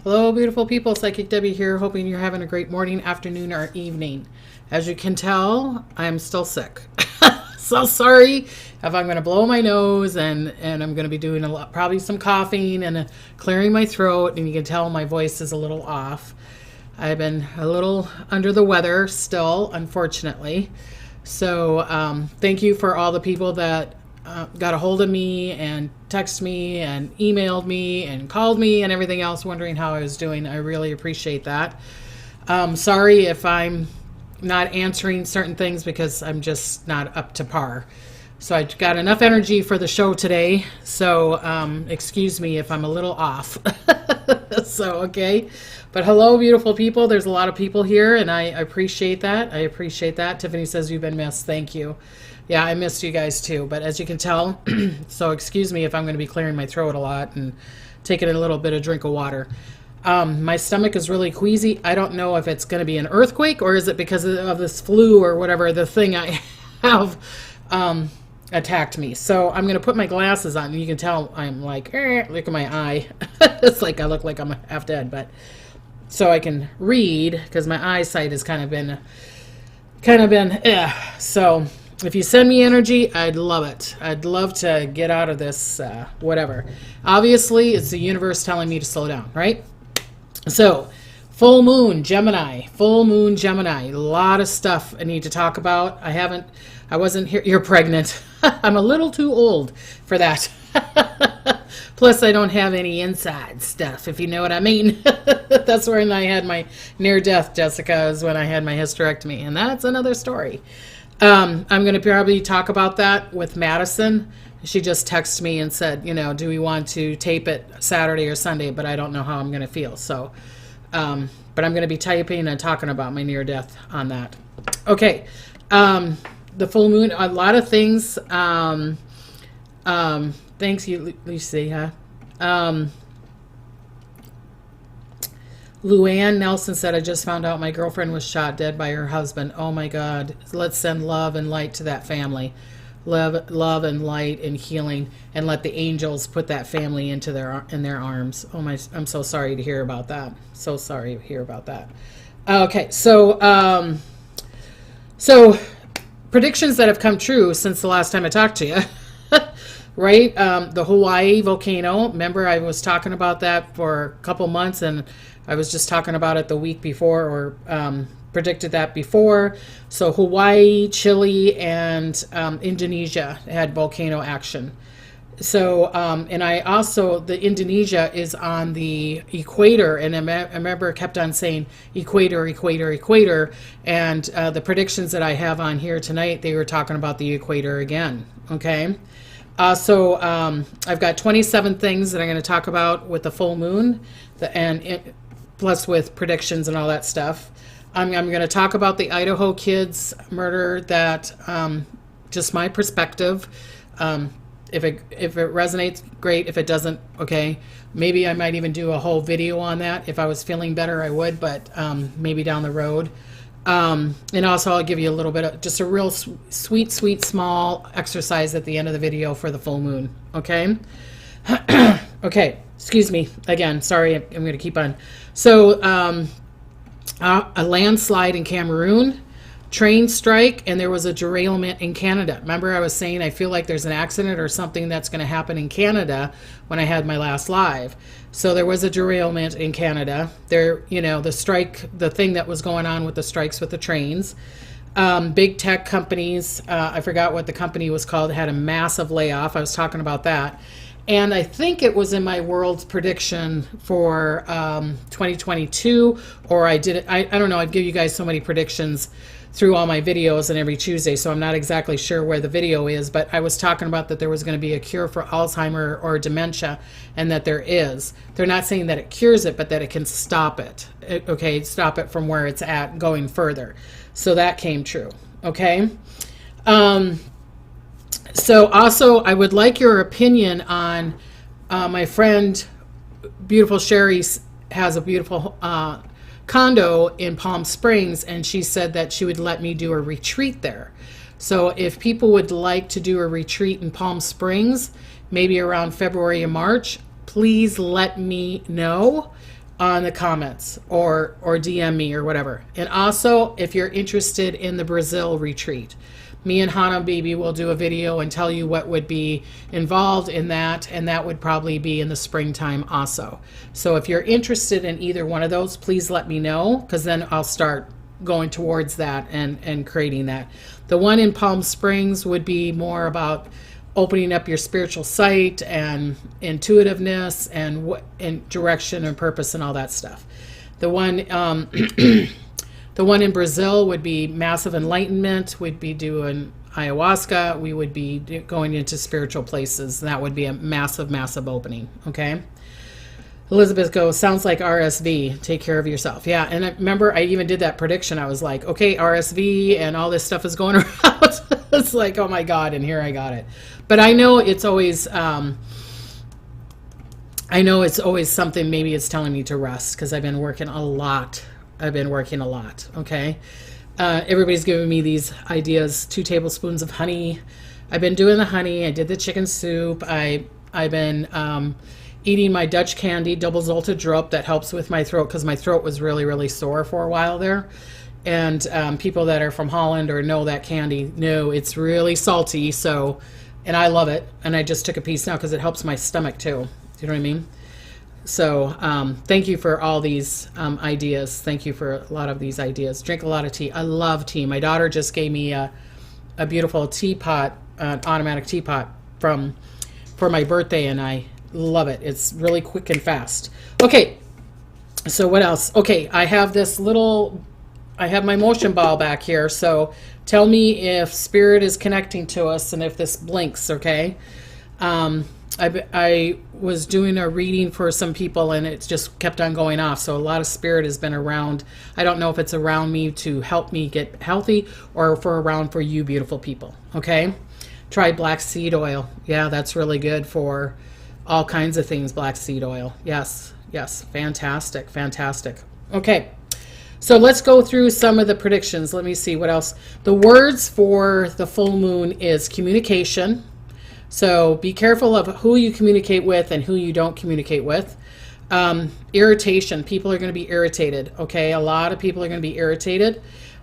Hello, beautiful people. Psychic Debbie here, hoping you're having a great morning, afternoon, or evening. As you can tell, I'm still sick. So sorry if I'm going to blow my nose and I'm going to be doing probably some coughing and clearing my throat, and you can tell my voice is a little off. I've been a little under the weather still, unfortunately. So thank you for all the people that got a hold of me and texted me and emailed me and called me and everything else, wondering how I was doing. I really appreciate that. Sorry if I'm not answering certain things because I'm just not up to par. So I got enough energy for the show today. So excuse me if I'm a little off. So, okay. But hello, beautiful people. There's a lot of people here, and I appreciate that. I appreciate that. Tiffany says you've been missed. Thank you. Yeah, I missed you guys too. But as you can tell, so excuse me if I'm going to be clearing my throat a lot and taking a little bit of drink of water. My stomach is really queasy. I don't know if it's going to be an earthquake or is it because of this flu or whatever the thing I have attacked me. So I'm going to put my glasses on. You can tell I'm like, look at my eye. It's like I look like I'm half dead, but so I can read because my eyesight has kind of been. So if you send me energy, I'd love it. I'd love to get out of this, whatever. Obviously, it's the universe telling me to slow down, right? So, full moon Gemini, a lot of stuff I need to talk about. I wasn't here. You're pregnant. I'm a little too old for that. Plus, I don't have any inside stuff, if you know what I mean. That's when I had my near-death, Jessica, is when I had my hysterectomy, and that's another story. I'm going to probably talk about that with Madison. She just texted me and said, do we want to tape it Saturday or Sunday, but I don't know how I'm going to feel. So, but I'm going to be typing and talking about my near-death on that. Okay. The full moon, a lot of things. Thanks, Lucy, huh? Luann Nelson said, I just found out my girlfriend was shot dead by her husband. Oh my God. Let's send love and light to that family. Love and light and healing, and let the angels put that family in their arms. Oh my, I'm so sorry to hear about that. So sorry to hear about that. Okay, so predictions that have come true since the last time I talked to you. Right? The Hawaii volcano. Remember, I was talking about that for a couple months, and I was just talking about it the week before, or predicted that before. So Hawaii, Chile, and Indonesia had volcano action. So, and I also, the Indonesia is on the equator, and I remember I kept on saying equator, and the predictions that I have on here tonight, they were talking about the equator again, okay? So I've got 27 things that I'm going to talk about with the full moon, plus with predictions and all that stuff. I'm going to talk about the Idaho kids murder, that just my perspective. If it resonates, great. If it doesn't, okay. Maybe I might even do a whole video on that. If I was feeling better, I would, but maybe down the road. And also I'll give you a little bit of just a real sweet, small exercise at the end of the video for the full moon. Okay. Okay. Excuse me. Again, sorry. I'm going to keep on. So, a landslide in Cameroon, train strike, and there was a derailment in Canada. Remember I was saying I feel like there's an accident or something that's going to happen in Canada when I had my last live. So there was a derailment in Canada. There, the strike, the thing that was going on with the strikes with the trains. Big tech companies, I forgot what the company was called, had a massive layoff. I was talking about that. And I think it was in my world's prediction for 2022, or I did it. I don't know. I'd give you guys so many predictions through all my videos and every Tuesday, so I'm not exactly sure where the video is, but I was talking about that there was going to be a cure for Alzheimer or dementia, and that there is. They're not saying that it cures it, but that it can stop it. Okay, stop it from where it's at going further. So that came true. Okay. So also, I would like your opinion on my friend, beautiful Sherry, has a beautiful condo in Palm Springs, and she said that she would let me do a retreat there. So if people would like to do a retreat in Palm Springs, maybe around February or March, please let me know. on the comments or DM me or whatever. And also, if you're interested in the Brazil retreat, me and Hana Baby will do a video and tell you what would be involved in that, and that would probably be in the springtime also. So if you're interested in either one of those, please let me know, because then I'll start going towards that and creating that. The one in Palm Springs would be more about opening up your spiritual sight and intuitiveness and direction and purpose and all that stuff. The one the one in Brazil would be massive enlightenment. We'd be doing ayahuasca. We would be going into spiritual places. That would be a massive opening. Okay. Elizabeth goes, sounds like RSV. Take care of yourself. Yeah, and I remember I even did that prediction. I was like, okay, RSV and all this stuff is going around. It's like, oh my God, and here I got it. But I know it's always, something. Maybe it's telling me to rest because I've been working a lot. Okay. Everybody's giving me these ideas. 2 tablespoons of honey. I've been doing the honey. I did the chicken soup. I've been eating my Dutch candy, double zolted drop, that helps with my throat because my throat was really sore for a while there. And people that are from Holland or know that candy know it's really salty. So, and I love it. And I just took a piece now because it helps my stomach too. Do you know what I mean? So thank you for all these ideas. Thank you for a lot of these ideas. Drink a lot of tea. I love tea. My daughter just gave me a beautiful teapot, an automatic teapot for my birthday, and I love it. It's really quick and fast. Okay, so what else? Okay, I have my motion ball back here, so tell me if spirit is connecting to us and if this blinks, okay? I was doing a reading for some people and it just kept on going off, so a lot of spirit has been around. I don't know if it's around me to help me get healthy or around for you beautiful people, okay? Try black seed oil. Yeah, that's really good for all kinds of things, black seed oil. Yes, fantastic. Okay, so let's go through some of the predictions. Let me see what else. The words for the full moon is communication. So be careful of who you communicate with and who you don't communicate with. Irritation. People are going to be irritated. Okay, a lot of people are going to be irritated.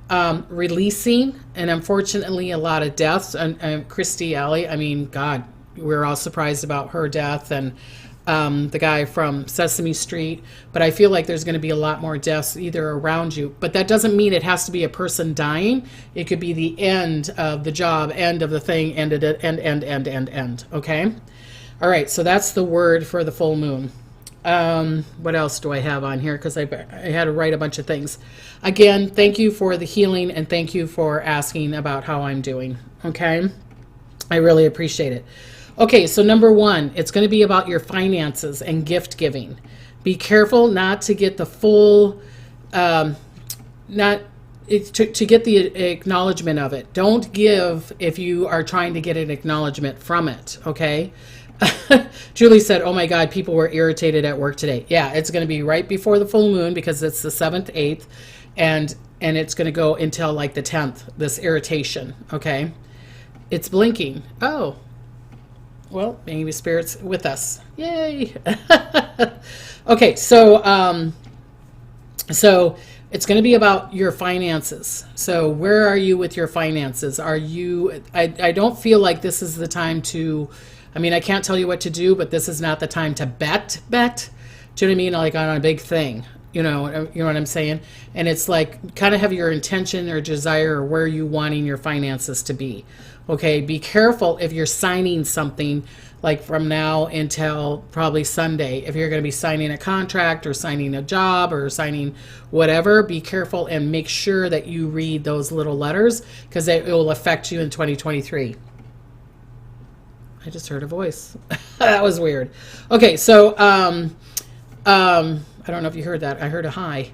Releasing, and unfortunately a lot of deaths. And Christy Alley, I mean, God, we're all surprised about her death, and the guy from Sesame Street. But I feel like there's going to be a lot more deaths either around you. But that doesn't mean it has to be a person dying. It could be the end of the job, end of the thing, end. Okay? All right, so that's the word for the full moon. What else do I have on here? Because I had to write a bunch of things. Again, thank you for the healing, and thank you for asking about how I'm doing. Okay? I really appreciate it. Okay, so number 1, it's going to be about your finances and gift giving. Be careful not to get the full, to get the acknowledgement of it. Don't give if you are trying to get an acknowledgement from it, okay? Julie said, oh my God, people were irritated at work today. Yeah, it's going to be right before the full moon because it's the 7th, 8th, and it's going to go until like the 10th, this irritation, okay? It's blinking. Oh. Well, maybe spirit's with us. Yay. Okay, so it's going to be about your finances. So where are you with your finances? Are you, I don't feel like this is the time to, I mean, I can't tell you what to do, but this is not the time to bet. Do you know what I mean? Like on a big thing, you know what I'm saying? And it's like kind of have your intention or desire or where you wanting your finances to be. Okay, be careful if you're signing something like from now until probably Sunday. If you're going to be signing a contract or signing a job or signing whatever, be careful and make sure that you read those little letters because it will affect you in 2023. I just heard a voice. That was weird. Okay, so I don't know if you heard that. I heard a hi.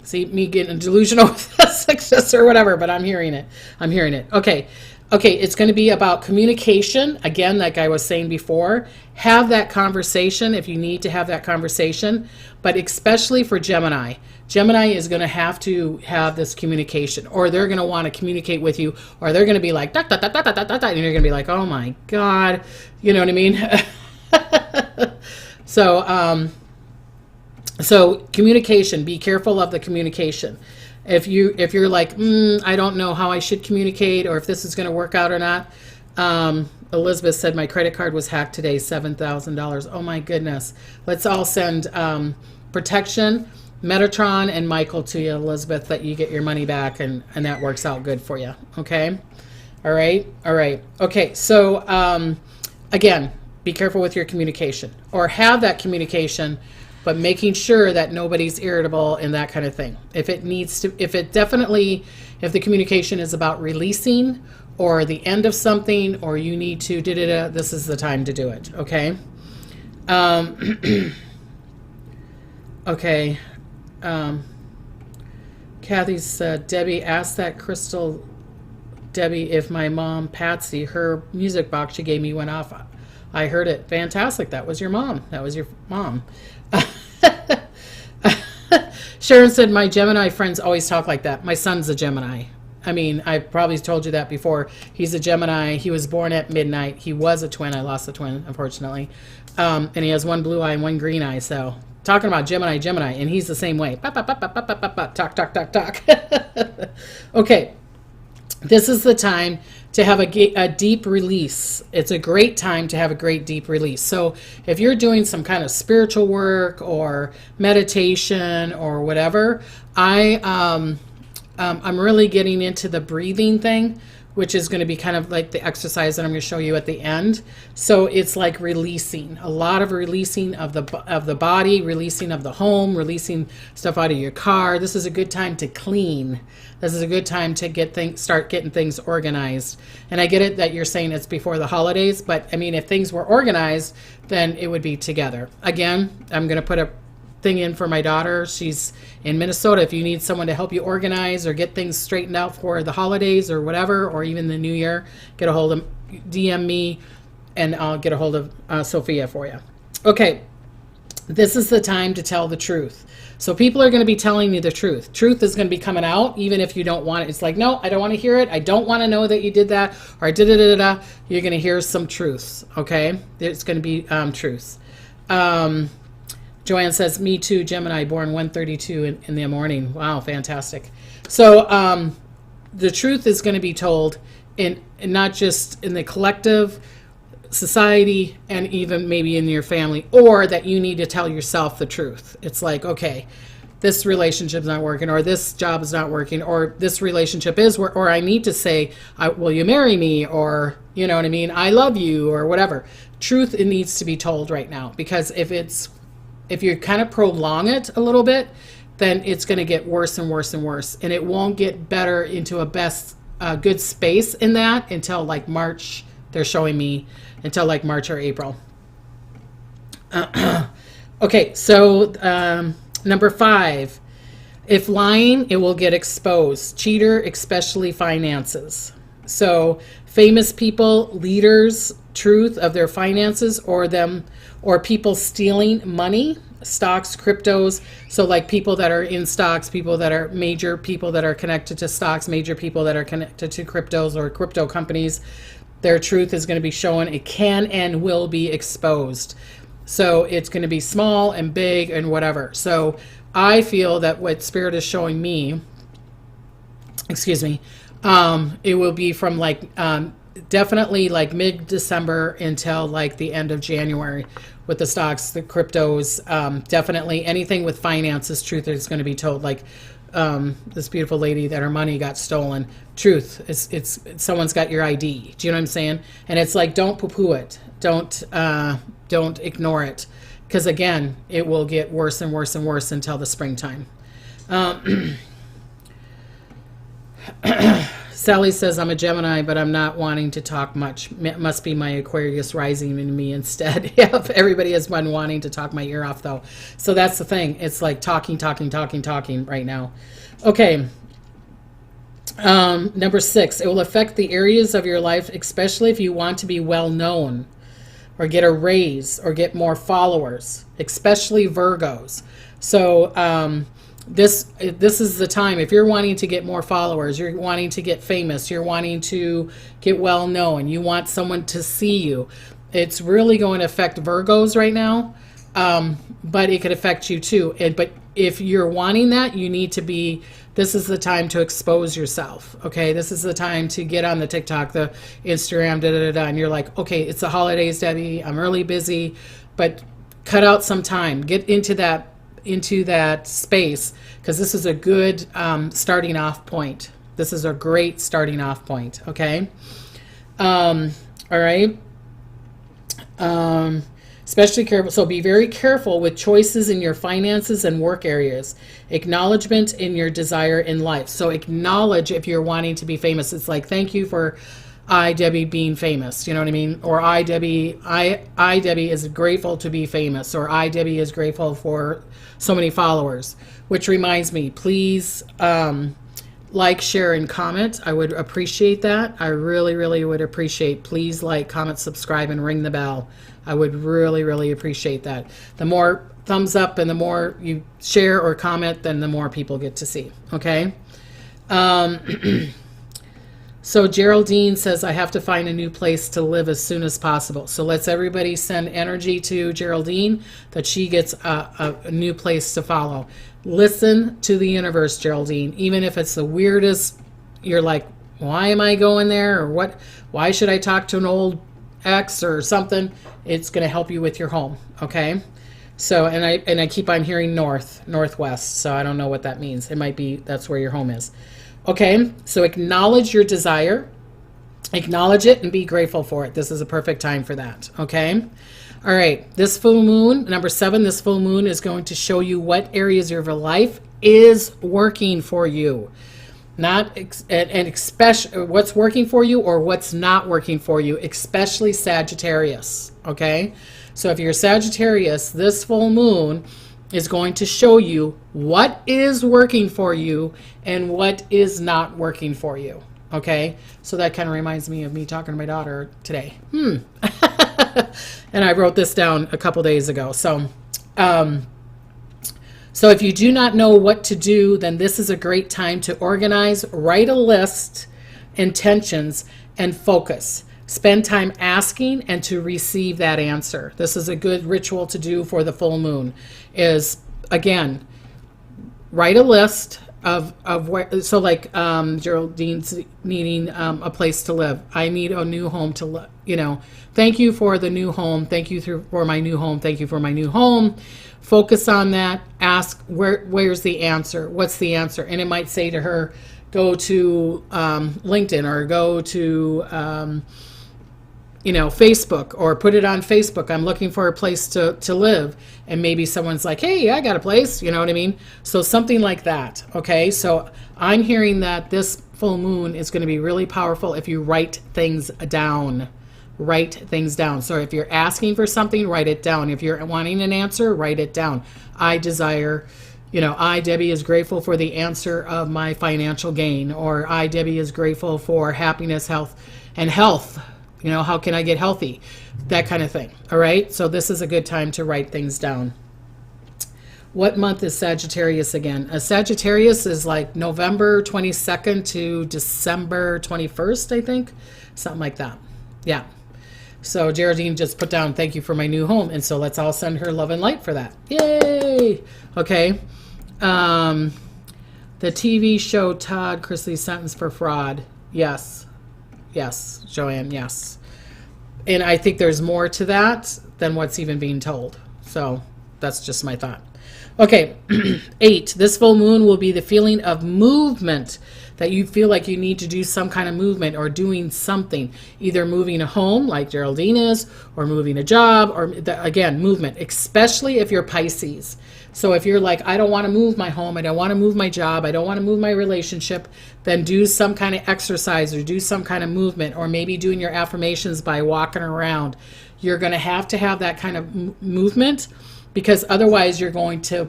See, me getting delusional with success or whatever, but I'm hearing it. Okay, it's going to be about communication. Again, like I was saying before, have that conversation if you need to have that conversation, but especially for Gemini. Gemini is going to have this communication, or they're going to want to communicate with you, or they're going to be like, da, da, da, da, da, da, da, and you're going to be like, oh my God, you know what I mean? So, So communication, be careful of the communication. If you're like, I don't know how I should communicate or if this is going to work out or not. Elizabeth said my credit card was hacked today, $7,000. Oh my goodness. Let's all send protection, Metatron, and Michael to you, Elizabeth, that you get your money back and that works out good for you. Okay. All right. All right. Okay. So again, be careful with your communication, or have that communication, but making sure that nobody's irritable and that kind of thing. If the communication is about releasing or the end of something, or you need to this is the time to do it. Okay. Okay. Kathy said, Debbie, asked that Crystal Debbie if my mom Patsy, her music box she gave me went off. I heard it. Fantastic. That was your mom. That was your mom. Sharon said, my Gemini friends always talk like that. My son's a Gemini. I mean, I probably told you that before. He's a Gemini. He was born at midnight. He was a twin. I lost a twin, unfortunately. And he has one blue eye and one green eye. So talking about Gemini, and he's the same way. Talk, talk, talk, talk. Okay. This is the time to have a deep release. It's a great time to have a great deep release. So if you're doing some kind of spiritual work or meditation or whatever, I'm really getting into the breathing thing, which is going to be kind of like the exercise that I'm going to show you at the end. So it's like releasing, a lot of releasing of the body, releasing of the home, releasing stuff out of your car. This is a good time to clean. This is a good time to start getting things organized. And I get it that you're saying it's before the holidays, but I mean, if things were organized, then it would be together. Again, I'm going to put a thing in for my daughter. She's in Minnesota. If you need someone to help you organize or get things straightened out for the holidays or whatever, or even the new year, get a hold of, DM me and I'll get a hold of Sophia for you. Okay. This is the time to tell the truth. So people are going to be telling you the truth. Truth is going to be coming out, even if you don't want it. It's like, no, I don't want to hear it. I don't want to know that you did that, or I did it. You're going to hear some truths. Okay. It's going to be truths. Joanne says, me too, Gemini, born 1:32 in the morning. Wow, fantastic. So the truth is going to be told in not just in the collective society and even maybe in your family, or that you need to tell yourself the truth. It's like, okay, this relationship's not working, or this job is not working, or this relationship is, or I need to say, will you marry me? Or, you know what I mean? I love you, or whatever. Truth, it needs to be told right now, because if you kind of prolong it a little bit, then it's going to get worse and worse and worse. And it won't get better into a good space in that until like March. They're showing me until like March or April. Okay, so number 5, if lying, it will get exposed. Cheater, especially finances. So famous people, leaders, truth of their finances, or people stealing money, stocks, cryptos. So like people that are in stocks, people that are major people that are connected to stocks, major people that are connected to cryptos or crypto companies, their truth is going to be shown. It can and will be exposed. So it's going to be small and big and whatever. So I feel that what Spirit is showing me, it will be from like definitely like mid-December until like the end of January with the stocks, the cryptos. Definitely anything with finances, truth is going to be told. Like this beautiful lady that her money got stolen. Truth, it's someone's got your ID. Do you know what I'm saying? And it's like, don't poo-poo it. Don't ignore it, because again, it will get worse and worse and worse until the springtime. Sally says, I'm a Gemini, but I'm not wanting to talk much. It must be my Aquarius rising in me instead. Yep, everybody has been wanting to talk my ear off, though. So that's the thing. It's like talking right now. Okay. Number 6, it will affect the areas of your life, especially if you want to be well known or get a raise or get more followers, especially Virgos. So this is the time. If you're wanting to get more followers, you're wanting to get famous, you're wanting to get well known, you want someone to see you, it's really going to affect Virgos right now. But it could affect you too. But if you're wanting that, you need to be, this is the time to expose yourself. Okay. This is the time to get on the TikTok, the Instagram, and you're like, okay, it's the holidays, Debbie. I'm really busy, but cut out some time, get into that space, because this is a good starting off point. This is a great starting off point. Okay. All right. Especially careful. So be very careful with choices in your finances and work areas. Acknowledgement in your desire in life. So acknowledge if you're wanting to be famous. It's like, thank you for Debbie, being famous. You know what I mean? Or Debbie is grateful to be famous. Or Debbie is grateful for so many followers. Which reminds me, please like, share, and comment. I would appreciate that. I really, really would appreciate. Please like, comment, subscribe, and ring the bell. I would really, really appreciate that. The more thumbs up and the more you share or comment, then the more people get to see. Okay. So Geraldine says, I have to find a new place to live as soon as possible. So let's everybody send energy to Geraldine that she gets a new place to follow. Listen to the universe, Geraldine. Even if it's the weirdest, you're like, why am I going there? Or what? Why should I talk to an old ex or something? It's going to help you with your home. Okay. So, and I keep on hearing northwest. So I don't know what that means. It might be that's where your home is. Okay. So acknowledge your desire, acknowledge it, and be grateful for it. This is a perfect time for that. Okay. All right. This full moon, number 7, this full moon is going to show you what areas of your life is working for you. Not and especially what's working for you or what's not working for you, especially Sagittarius. Okay. So if you're Sagittarius, this full moon is going to show you what is working for you and what is not working for you. Okay. So that kind of reminds me of me talking to my daughter today. And I wrote this down a couple days ago. So if you do not know what to do, then this is a great time to organize, write a list, intentions, and focus. Spend time asking and to receive that answer. This is a good ritual to do for the full moon. Is, again, write a list of where, so like Geraldine's needing a place to live. I need a new home to live. Thank you for the new home. Thank you for my new home. Thank you for my new home. Focus on that. Ask where's the answer? What's the answer? And it might say to her, go to LinkedIn or go to Facebook, or put it on Facebook. I'm looking for a place to live. And maybe someone's like, hey, I got a place. You know what I mean? So something like that. Okay. So I'm hearing that this full moon is going to be really powerful if you write things down. Write things down. So if you're asking for something, write it down. If you're wanting an answer, write it down. I, Debbie, is grateful for the answer of my financial gain. Or I, Debbie, is grateful for happiness, health, and health. How can I get healthy? That kind of thing. All right. So this is a good time to write things down. What month is Sagittarius again? Sagittarius is like November 22nd to December 21st, I think. Something like that. Yeah. So Geraldine just put down, thank you for my new home. And so let's all send her love and light for that. Yay. Okay. The TV show Todd Chrisley sentenced for fraud. Yes. Yes, Joanne, yes. And I think there's more to that than what's even being told. So that's just my thought. Okay, 8. This full moon will be the feeling of movement, that you feel like you need to do some kind of movement or doing something, either moving a home like Geraldine is, or moving a job, or again, movement, especially if you're Pisces. So if you're like, I don't want to move my home, I don't want to move my job, I don't want to move my relationship, then do some kind of exercise or do some kind of movement, or maybe doing your affirmations by walking around. You're going to have that kind of movement, because otherwise you're going to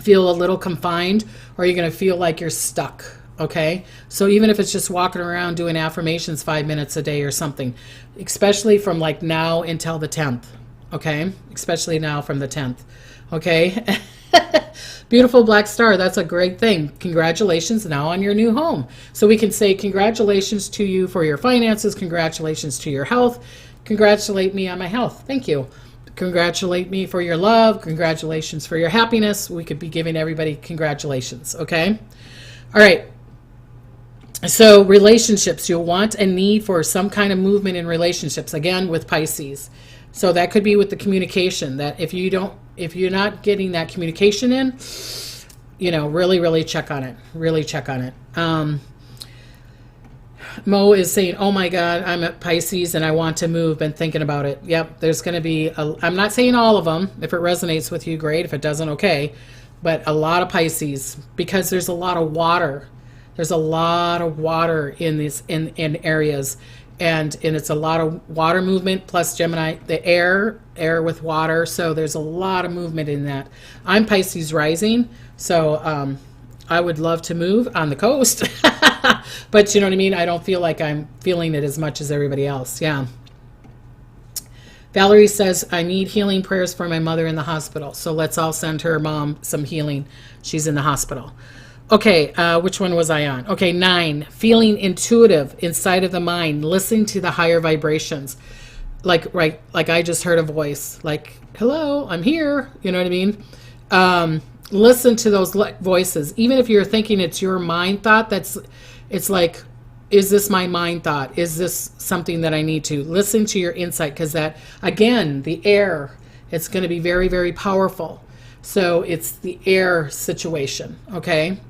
feel a little confined, or you're going to feel like you're stuck. Okay. So even if it's just walking around doing affirmations 5 minutes a day or something, especially from like now until the 10th. Okay. Especially now from the 10th. Okay. Beautiful black star. That's a great thing. Congratulations now on your new home. So we can say congratulations to you for your finances. Congratulations to your health. Congratulate me on my health. Thank you. congratulate me for your love. Congratulations for your happiness. We could be giving everybody congratulations, okay? All right. So relationships, you'll want and need for some kind of movement in relationships, again, with Pisces. So that could be with the communication, that if you're not getting that communication in, really check on it. Really check on it. Mo is saying, oh my God, I'm at Pisces and I want to move. Been thinking about it. Yep, there's going to be, I'm not saying all of them. If it resonates with you, great. If it doesn't, okay. But a lot of Pisces, because there's a lot of water. There's a lot of water in these in areas, and it's a lot of water movement plus Gemini, the air with water. So there's a lot of movement in that. I'm Pisces rising, so I would love to move on the coast, but you know what I mean. I don't feel like I'm feeling it as much as everybody else. Yeah. Valerie says, I need healing prayers for my mother in the hospital. So let's all send her mom some healing. She's in the hospital. Okay, which one was I on? Okay, 9, feeling intuitive inside of the mind, listening to the higher vibrations. Like I just heard a voice, like, hello, I'm here. You know what I mean? Listen to those voices. Even if you're thinking it's your mind thought, it's like, is this my mind thought? Is this something that I need to? Listen to your insight, because that, again, the air, it's going to be very, very powerful. So it's the air situation, okay?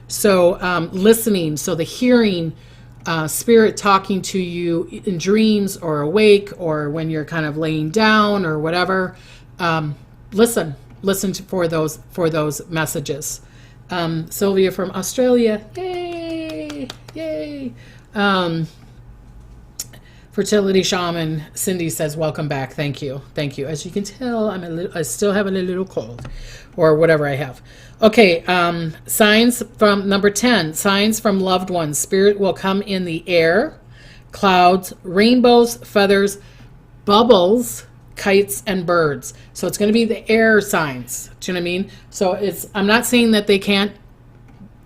So listening, so the hearing, spirit talking to you in dreams or awake or when you're kind of laying down or whatever. Listen for those messages. Sylvia from Australia, yay! Fertility shaman Cindy says, welcome back. Thank you. As you can tell, I still have a little cold, or whatever I have. Okay, signs from number 10, signs from loved ones. Spirit will come in the air, clouds, rainbows, feathers, bubbles, kites, and birds. So it's going to be the air signs. Do you know what I mean? So I'm not saying that they can't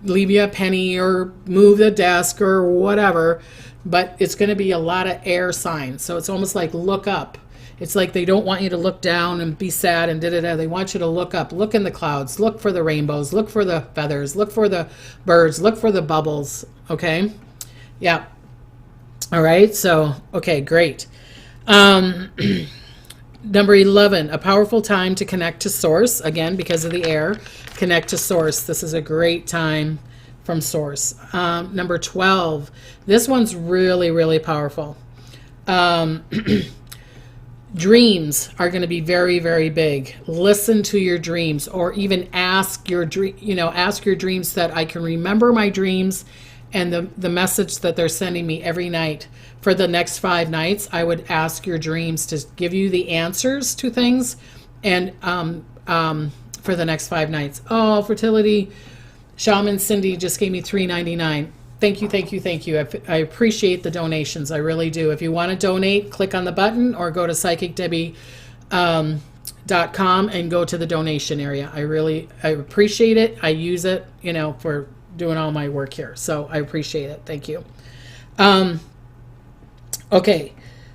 leave you a penny or move the desk or whatever, but it's going to be a lot of air signs. So it's almost like look up. It's like they don't want you to look down and be sad and da-da-da. They want you to look up, look in the clouds, look for the rainbows, look for the feathers, look for the birds, look for the bubbles. Okay? Yeah. All right. So, okay, great. Number 11, a powerful time to connect to source. Again, because of the air, connect to source. This is a great time from source. Number 12, this one's really, really powerful. Dreams are going to be very, very big. Listen to your dreams, or even ask your dreams that I can remember my dreams and the message that they're sending me every night. For the next 5 nights, I would ask your dreams to give you the answers to things, and for the next 5 nights. Oh, fertility shaman Cindy just gave me $3.99. Thank you. I appreciate the donations. I really do. If you want to donate, click on the button or go to psychicdebbie.com and go to the donation area. I appreciate it. I use it, for doing all my work here. So I appreciate it. Thank you. Okay.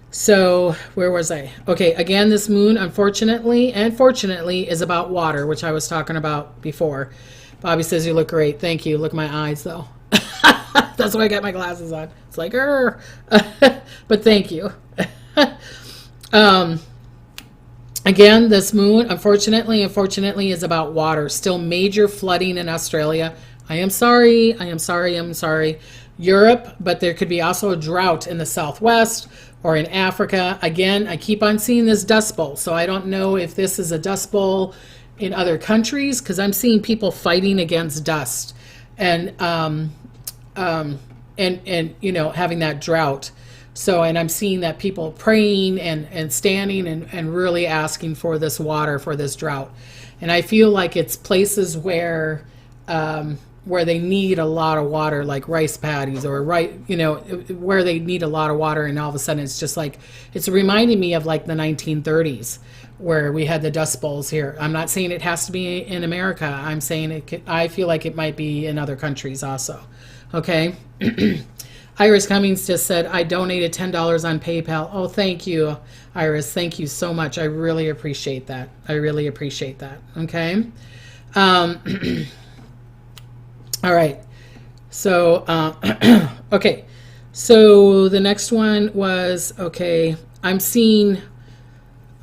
So where was I? Okay. Again, this moon, unfortunately and fortunately, is about water, which I was talking about before. Bobby says you look great. Thank you. Look at my eyes though. That's why I got my glasses on. It's like, but thank you. Again, this moon, unfortunately, is about water. Still major flooding in Australia. I am sorry. Europe, but there could be also a drought in the Southwest or in Africa. Again, I keep on seeing this dust bowl. So I don't know if this is a dust bowl in other countries, because I'm seeing people fighting against dust and having that drought. So, and I'm seeing that people praying and standing and really asking for this water, for this drought. And I feel like it's places where they need a lot of water, like rice paddies or where they need a lot of water. And all of a sudden it's just like, it's reminding me of like the 1930s where we had the dust bowls here. I'm not saying it has to be in America. I'm saying I feel like it might be in other countries also. Okay. Iris Cummings just said, I donated $10 on PayPal. Oh, thank you, Iris. Thank you so much. I really appreciate that. I really appreciate that. Okay. All right. So, okay. So the next one was, okay, I'm seeing,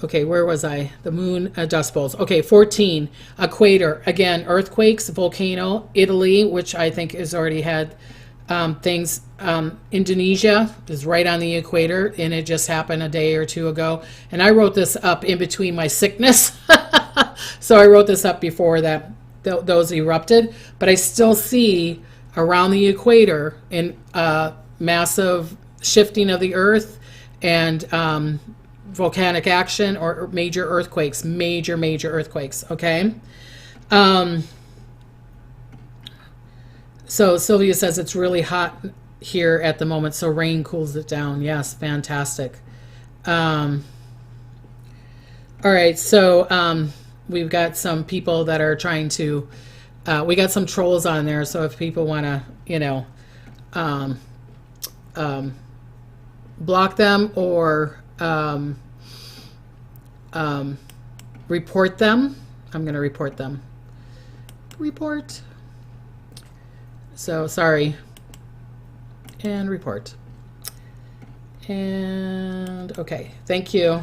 okay, where was I? The moon dust bowls. Okay, 14, equator. Again, earthquakes, volcano, Italy, which I think has already had things. Indonesia is right on the equator, and it just happened a day or two ago. And I wrote this up in between my sickness. So I wrote this up before that those erupted. But I still see around the equator in massive shifting of the earth and volcanic action or major earthquakes, major earthquakes. Okay. So Sylvia says it's really hot here at the moment, so rain cools it down. Yes, fantastic. All right, so we've got some people that are trying to, we got some trolls on there, so if people want to, you know, block them or report them, I'm going to report them. Report. So sorry. And report. And okay, thank you.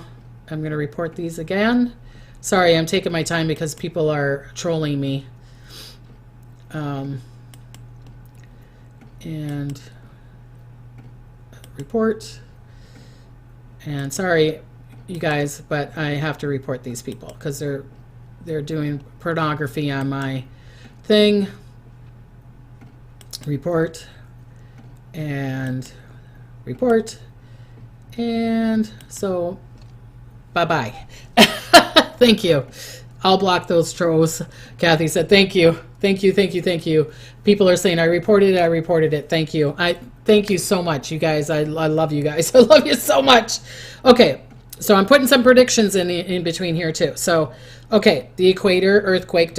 I'm going to report these again. Sorry, I'm taking my time because people are trolling me. And report. And sorry, you guys, but I have to report these people because they're doing pornography on my thing. Report. And report. And so bye-bye. Thank you. I'll block those trolls. Kathy said thank you. Thank you. People are saying I reported it. Thank you. I thank you so much, you guys. I love you guys. I love you so much. Okay, so I'm putting some predictions in between here too. So okay, the equator, earthquake,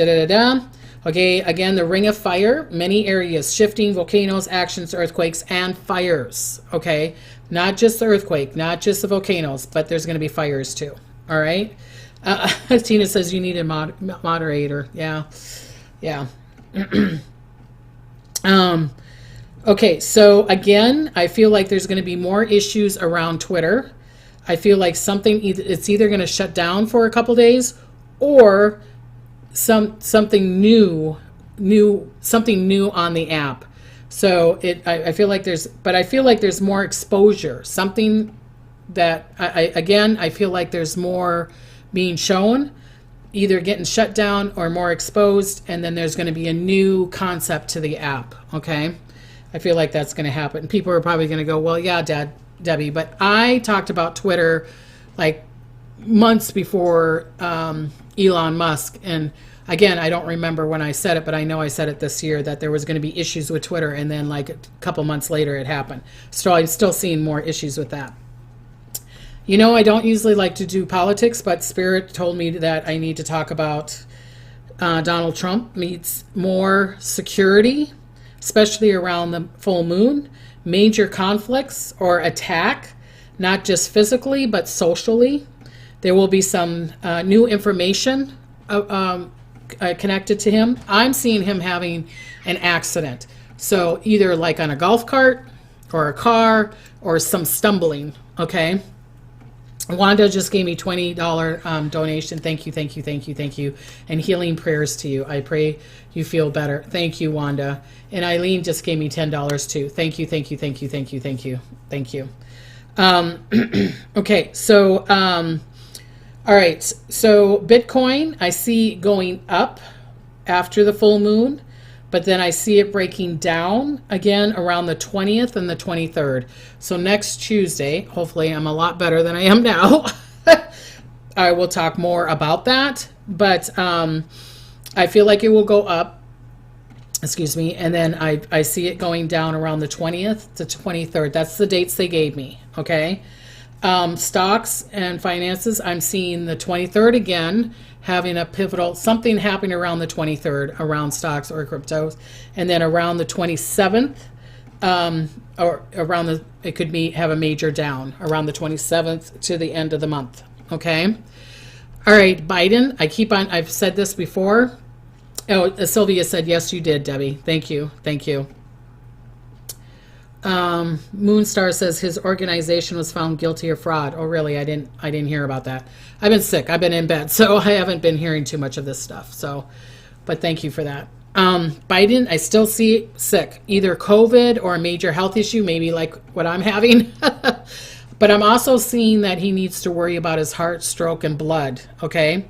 Okay, again, the ring of fire, many areas, shifting, volcanoes, actions, earthquakes, and fires. Okay, not just the earthquake, not just the volcanoes, but there's going to be fires too. All right. Tina says you need a moderator. Yeah. Okay, so again, I feel like there's going to be more issues around Twitter. I feel like it's either going to shut down for a couple days or something new on the app. So I feel like there's more exposure. Something that I feel like there's more being shown, either getting shut down or more exposed, and then there's going to be a new concept to the app. Okay, I feel like that's going to happen. People are probably going to go, well, yeah, Debbie, but I talked about Twitter like months before Elon Musk, and again, I don't remember when I said it, but I know I said it this year that there was going to be issues with Twitter, and then like a couple months later it happened. So I'm still seeing more issues with that. You know, I don't usually like to do politics, but Spirit told me that I need to talk about Donald Trump needs more security, especially around the full moon, major conflicts or attack, not just physically, but socially. There will be some new information connected to him. I'm seeing him having an accident. So either like on a golf cart or a car or some stumbling, okay? Wanda just gave me $20 donation. Thank you. And healing prayers to you. I pray you feel better. Thank you, Wanda. And Eileen just gave me $10 too. Thank you. Okay, so, all right. So Bitcoin, I see going up after the full moon, but then I see it breaking down again around the 20th and the 23rd. So next Tuesday, hopefully I'm a lot better than I am now. I will talk more about that, but I feel like it will go up, and then I see it going down around the 20th to 23rd. That's the dates they gave me, okay? Stocks and finances, I'm seeing the 23rd again, having a pivotal, something happening around the 23rd, around stocks or cryptos. And then around the 27th, or around it could have a major down around the 27th to the end of the month. Okay. All right, Biden, I've said this before. Oh, Sylvia said, yes, you did, Debbie. Thank you. Thank you. Moonstar says his organization was found guilty of fraud. Oh, really? I didn't hear about that. I've been sick. I've been in bed, so I haven't been hearing too much of this stuff. So, but thank you for that. Biden, I still see sick, either COVID or a major health issue, maybe like what I'm having. But I'm also seeing that he needs to worry about his heart, stroke, and blood. Okay.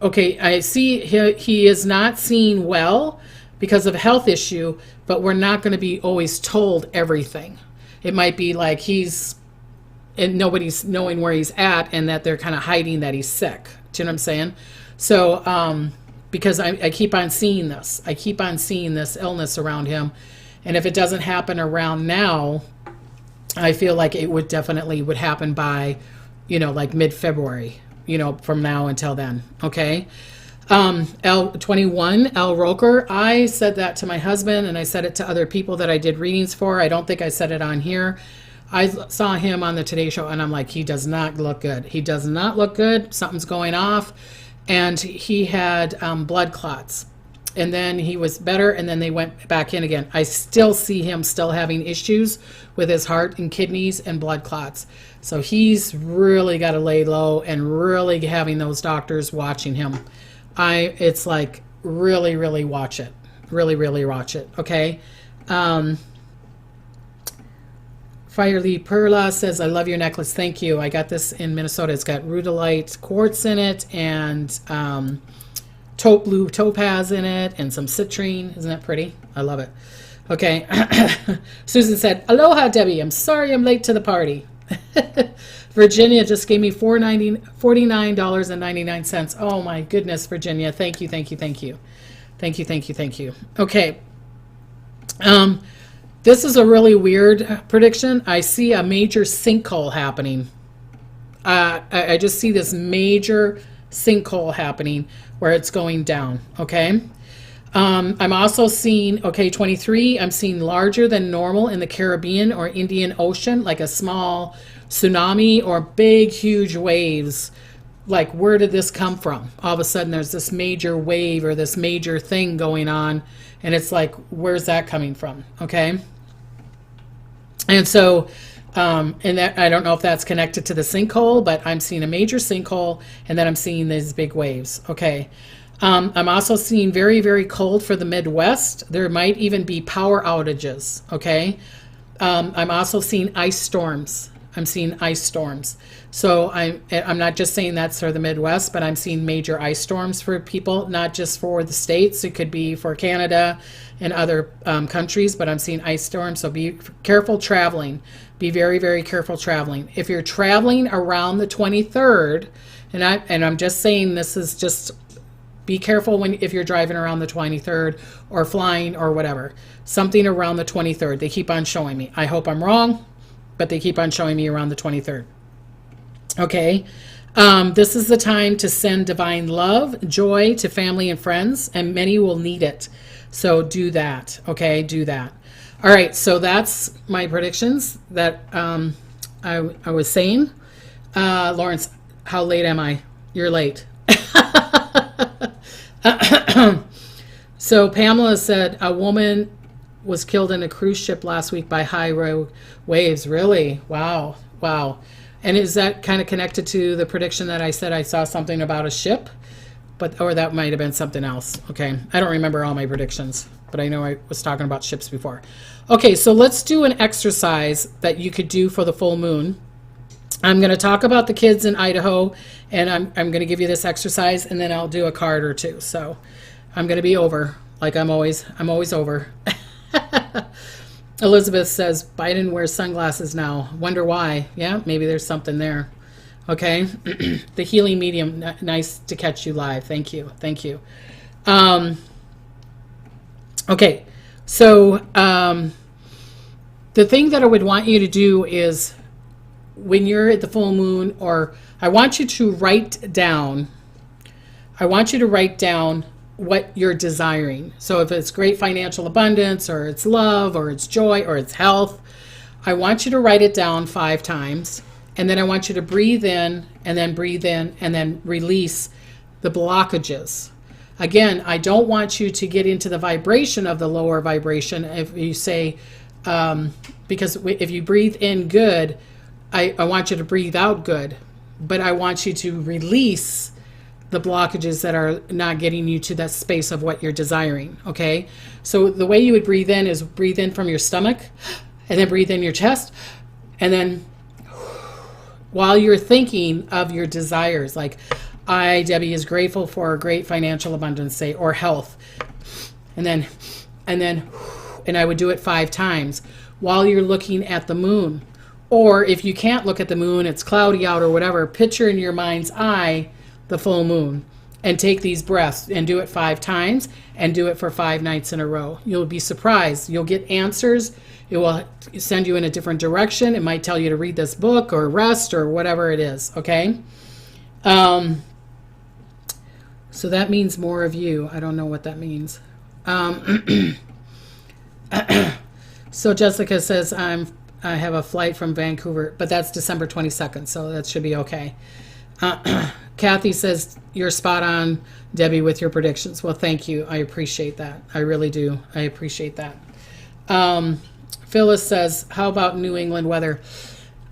Okay, I see he is not seen well because of a health issue, but we're not going to be always told everything. It might be like and nobody's knowing where he's at, and that they're kind of hiding that he's sick. Do you know what I'm saying? So, because I keep on seeing this. I keep on seeing this illness around him. And if it doesn't happen around now, I feel like it would definitely happen by, like mid-February, from now until then. Okay. L21, L Roker. I said that to my husband, and I said it to other people that I did readings for. I don't think I said it on here. I saw him on the Today Show, and I'm like, he does not look good. He does not look good. Something's going off. And he had blood clots. And then he was better, and then they went back in again. I still see him still having issues with his heart and kidneys and blood clots. So he's really got to lay low and really having those doctors watching him. It's like, really, really watch it. Really, really watch it. Okay. Firely Perla says, I love your necklace. Thank you. I got this in Minnesota. It's got rudolite quartz in it and taupe blue topaz in it and some citrine. Isn't that pretty? I love it. Okay. Susan said, aloha, Debbie. I'm sorry I'm late to the party. Virginia just gave me $49.99. Oh, my goodness, Virginia. Thank you, thank you, thank you. Thank you, thank you, thank you. Okay. This is a really weird prediction. I see a major sinkhole happening. I just see this major sinkhole happening where it's going down. Okay. I'm also seeing, 23, I'm seeing larger than normal in the Caribbean or Indian Ocean, like a small tsunami or big, huge waves. Like, where did this come from? All of a sudden, there's this major wave or this major thing going on. And it's like, where's that coming from? Okay. And so, and that, I don't know if that's connected to the sinkhole, but I'm seeing a major sinkhole, and then I'm seeing these big waves. Okay. I'm also seeing very, very cold for the Midwest. There might even be power outages. Okay. I'm also seeing ice storms. I'm seeing ice storms. So I'm not just saying that's for the Midwest, but I'm seeing major ice storms for people, not just for the States. It could be for Canada and other countries, but I'm seeing ice storms. So be careful traveling. Be very, very careful traveling. If you're traveling around the 23rd, and I'm just saying this is just, be careful if you're driving around the 23rd or flying or whatever. Something around the 23rd. They keep on showing me. I hope I'm wrong, but they keep on showing me around the 23rd. Okay. This is the time to send divine love, joy to family and friends, and many will need it. So do that. Okay. Do that. All right. So that's my predictions that I was saying. Lawrence, how late am I? You're late. So Pamela said a woman was killed in a cruise ship last week by high waves. Really? Wow. Wow. And is that kind of connected to the prediction that I said I saw something about a ship? Or that might have been something else. Okay. I don't remember all my predictions, but I know I was talking about ships before. Okay, so let's do an exercise that you could do for the full moon. I'm going to talk about the kids in Idaho, and I'm going to give you this exercise, and then I'll do a card or two. So I'm going to be over, like I'm always over. Elizabeth says, Biden wears sunglasses now. Wonder why. Yeah, maybe there's something there. Okay. The healing medium, nice to catch you live. Thank you. Thank you. Okay. So the thing that I would want you to do is when you're at the full moon, or I want you to write down what you're desiring. So if it's great financial abundance, or it's love, or it's joy, or it's health, I want you to write it down 5 times. And then I want you to breathe in, and then breathe in, and then release the blockages. Again, I don't want you to get into the vibration of the lower vibration. If you say, because if you breathe in good, I want you to breathe out good. But I want you to release the blockages that are not getting you to that space of what you're desiring, okay? So the way you would breathe in is breathe in from your stomach, and then breathe in your chest, and then while you're thinking of your desires, like, I, Debbie, is grateful for a great financial abundance, say, or health. And I would do it 5 times while you're looking at the moon. Or if you can't look at the moon, it's cloudy out or whatever, picture in your mind's eye the full moon, and take these breaths and do it 5 times, and do it for 5 nights in a row. You'll be surprised. You'll get answers. It will send you in a different direction. It might tell you to read this book or rest or whatever it is, okay? So that means more of you. I don't know what that means. So Jessica says, I have a flight from Vancouver, but that's December 22nd, so that should be okay. Kathy says, you're spot on, Debbie, with your predictions. Well, thank you. I appreciate that. I really do. I appreciate that. Phyllis says, how about New England weather?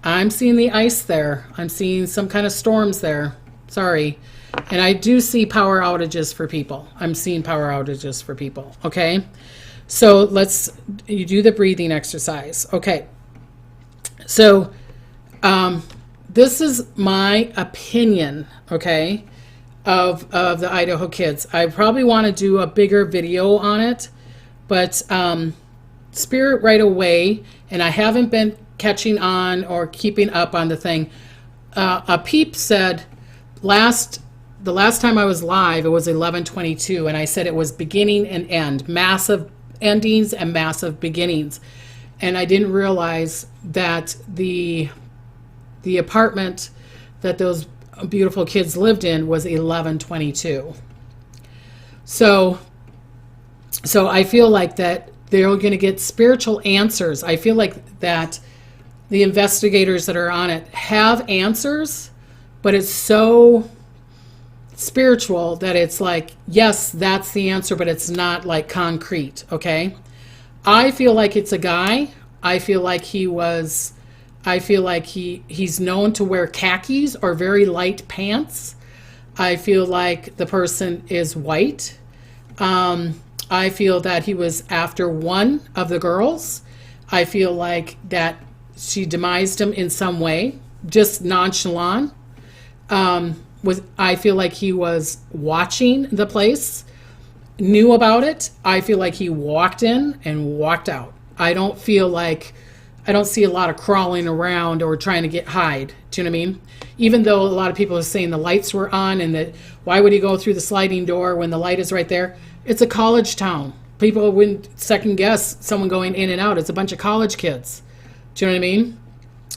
I'm seeing the ice there. I'm seeing some kind of storms there. Sorry. And I do see power outages for people. I'm seeing power outages for people. Okay. So you do the breathing exercise. Okay. So, this is my opinion, okay, of the Idaho kids. I probably want to do a bigger video on it, but Spirit right away, and I haven't been catching on or keeping up on the thing. A peep said the last time I was live, it was 11:22, and I said it was beginning and end, massive endings and massive beginnings, and I didn't realize that the apartment that those beautiful kids lived in was 1122. So I feel like that they're going to get spiritual answers. I feel like that the investigators that are on it have answers, but it's so spiritual that it's like, yes, that's the answer, but it's not like concrete, okay? I feel like it's a guy. I feel like he's known to wear khakis or very light pants. I feel like the person is white. I feel that he was after one of the girls. I feel like that she demised him in some way, just nonchalant. I feel like he was watching the place, knew about it. I feel like he walked in and walked out. I don't see a lot of crawling around or trying to hide. Do you know what I mean? Even though a lot of people are saying the lights were on and that why would he go through the sliding door when the light is right there? It's a college town. People wouldn't second guess someone going in and out. It's a bunch of college kids. Do you know what I mean?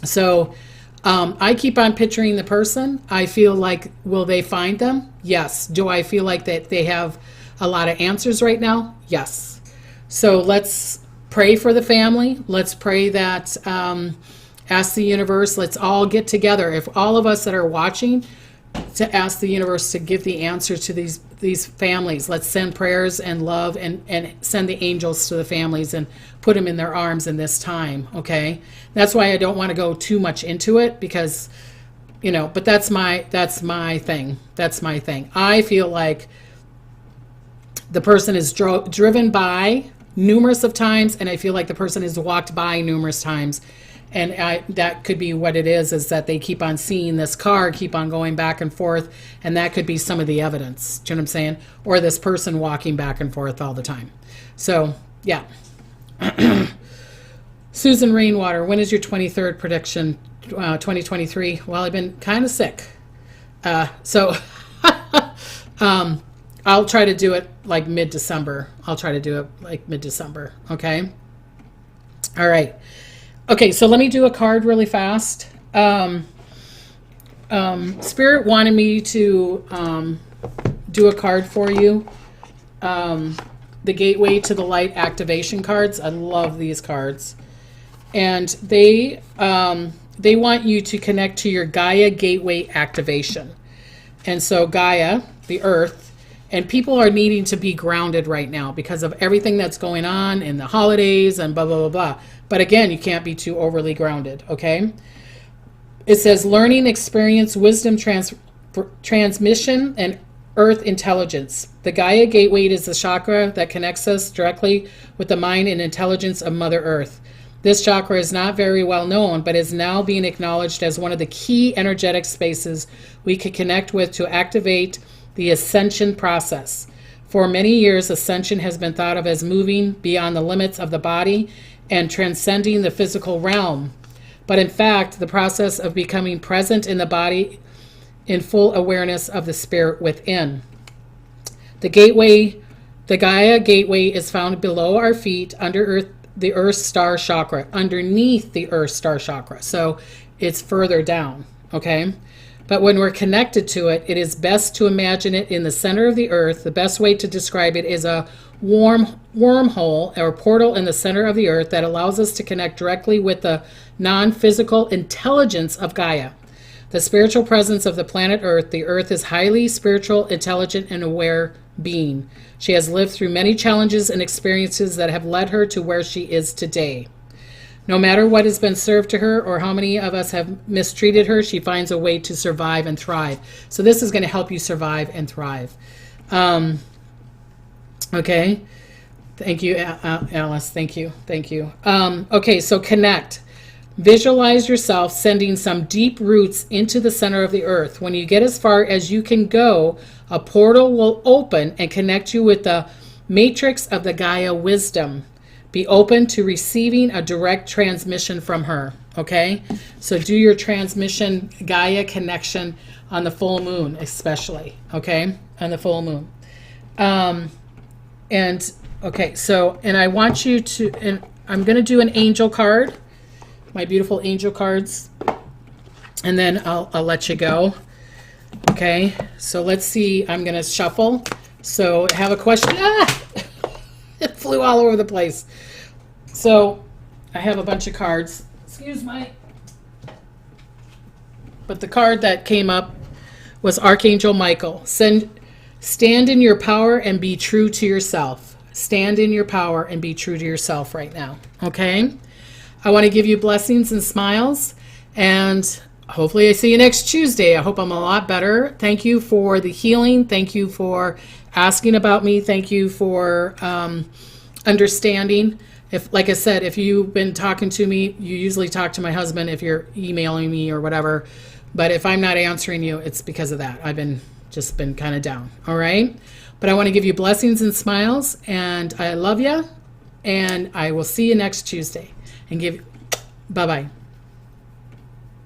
So I keep on picturing the person. I feel like, will they find them? Yes. Do I feel like that they have a lot of answers right now? Yes. So let's pray for the family. Let's pray that, ask the universe, let's all get together. If all of us that are watching, to ask the universe to give the answer to these families. Let's send prayers and love and send the angels to the families and put them in their arms in this time, okay? That's why I don't want to go too much into it because, but that's my thing. That's my thing. I feel like the person is driven by numerous of times, and I feel like the person has walked by numerous times. And that could be what it is that they keep on seeing this car, keep on going back and forth, and that could be some of the evidence. Do you know what I'm saying? Or this person walking back and forth all the time. So, yeah. Susan Rainwater, when is your 23rd prediction, 2023? Well, I've been kind of sick. So I'll try to do it like mid-December. Okay? All right. Okay, so let me do a card really fast. Spirit wanted me to do a card for you. the Gateway to the Light activation cards. I love these cards. And they want you to connect to your Gaia Gateway activation. And so Gaia, the earth, and people are needing to be grounded right now because of everything that's going on in the holidays and blah, blah, blah, blah. But again, you can't be too overly grounded, okay? It says learning, experience, wisdom, transmission, and earth intelligence. The Gaia Gateway is the chakra that connects us directly with the mind and intelligence of Mother Earth. This chakra is not very well known, but is now being acknowledged as one of the key energetic spaces we can connect with to activate the ascension process. For many years, ascension has been thought of as moving beyond the limits of the body and transcending the physical realm. But in fact, the process of becoming present in the body in full awareness of the spirit within. The Gaia Gateway is found below our feet under the Earth Star Chakra, underneath the Earth Star Chakra. So it's further down, okay? But when we're connected to it, it is best to imagine it in the center of the earth. The best way to describe it is a wormhole or portal in the center of the earth that allows us to connect directly with the non-physical intelligence of Gaia. The spiritual presence of the planet Earth. The Earth is highly spiritual, intelligent, and aware being. She has lived through many challenges and experiences that have led her to where she is today. No matter what has been served to her or how many of us have mistreated her, she finds a way to survive and thrive. So this is going to help you survive and thrive. Okay. Thank you, Alice. Thank you. Thank you. Okay, so connect. Visualize yourself sending some deep roots into the center of the earth. When you get as far as you can go, a portal will open and connect you with the matrix of the Gaia wisdom. Be open to receiving a direct transmission from her, okay? So do your transmission Gaia connection on the full moon, especially, okay? On the full moon. Okay, so, and I want you to, and I'm going to do an angel card, my beautiful angel cards, and then I'll let you go. Okay, so let's see. I'm going to shuffle. So have a question. It flew all over the place. So I have a bunch of cards. Excuse my. But the card that came up was Archangel Michael. Stand in your power and be true to yourself. Stand in your power and be true to yourself right now. Okay? I want to give you blessings and smiles, and hopefully I see you next Tuesday. I hope I'm a lot better. Thank you for the healing. Thank you for asking about me. Thank you for understanding. If, like I said, if you've been talking to me, you usually talk to my husband if you're emailing me or whatever. But if I'm not answering you, it's because of that. I've been kind of down. All right? But I want to give you blessings and smiles, and I love you, and I will see you next Tuesday. And bye-bye.